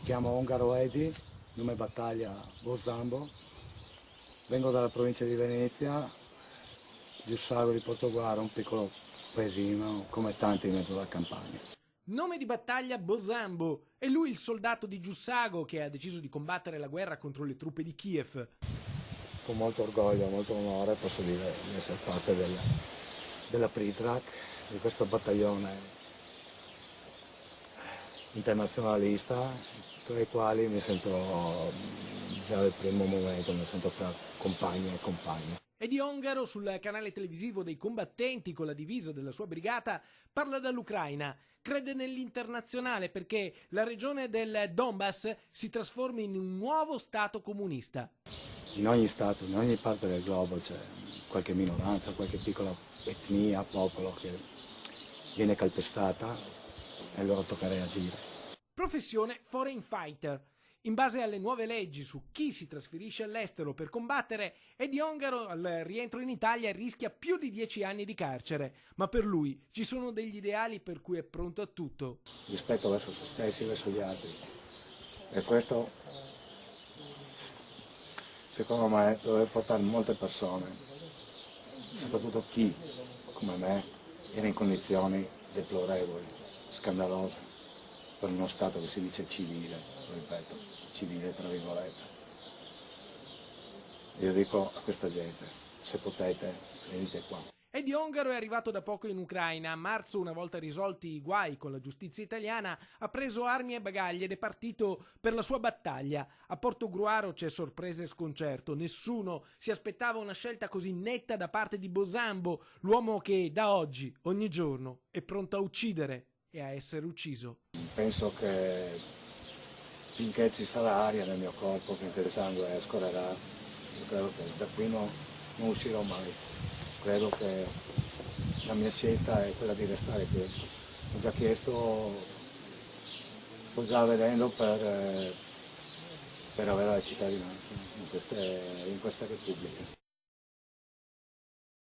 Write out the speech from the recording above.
chiamo Ongaro Edi, nome battaglia Bozambo, vengo dalla provincia di Venezia, Giussago di Portoguaro, un piccolo paesino come tanti in mezzo alla campagna. Nome di battaglia Bozambo, è lui il soldato di Giussago che ha deciso di combattere la guerra contro le truppe di Kiev. Con molto orgoglio, molto onore posso dire di essere parte della Prizrak, di questo battaglione internazionalista, tra i quali mi sento già dal primo momento, mi sento fra compagni e compagni. Eddie Ongaro, sul canale televisivo dei combattenti con la divisa della sua brigata, parla dall'Ucraina. Crede nell'internazionale perché la regione del Donbass si trasformi in un nuovo stato comunista. In ogni stato, in ogni parte del globo c'è qualche minoranza, qualche piccola etnia, popolo che viene calpestata e allora tocca reagire. Professione foreign fighter. In base alle nuove leggi su chi si trasferisce all'estero per combattere, Eddie Ongaro al rientro in Italia rischia più di 10 anni di carcere, ma per lui ci sono degli ideali per cui è pronto a tutto. Rispetto verso se stessi e verso gli altri. E questo, secondo me, dovrebbe portare molte persone, soprattutto chi, come me, era in condizioni deplorevoli, scandalose, per uno Stato che si dice civile, lo ripeto, civile tra virgolette. Io dico a questa gente, se potete, venite qua. Eddie Ongaro è arrivato da poco in Ucraina. A marzo, una volta risolti i guai con la giustizia italiana, ha preso armi e bagagli ed è partito per la sua battaglia. A Portogruaro c'è sorpresa e sconcerto. Nessuno si aspettava una scelta così netta da parte di Bozambo, l'uomo che da oggi, ogni giorno, è pronto a uccidere e a essere ucciso. Penso che finché ci sarà aria nel mio corpo, finché il sangue scorrerà, io credo che da qui non uscirò mai. Credo che la mia scelta è quella di restare qui. Ho già chiesto, sto già vedendo per avere la cittadinanza in questa Repubblica.